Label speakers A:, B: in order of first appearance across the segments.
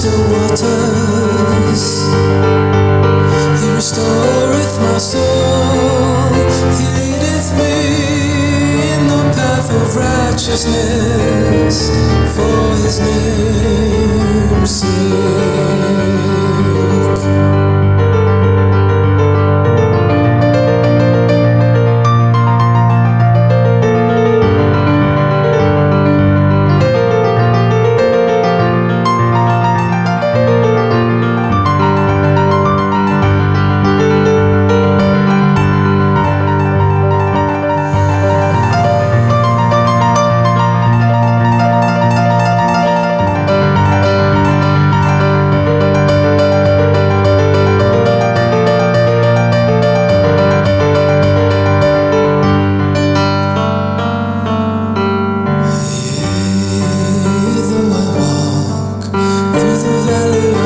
A: still waters. He restoreth my soul. He leadeth me in the path of righteousness for his name's sake.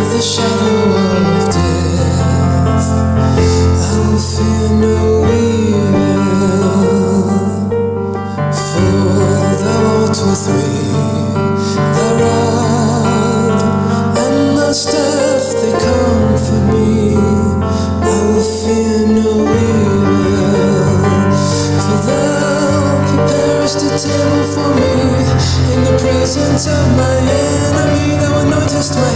A: The shadow of death, I will fear no evil, for thou art with me, thy rod and thy staff, they comfort me. I will fear no evil, for thou preparest a table for me in the presence of my enemy. Thou anointest my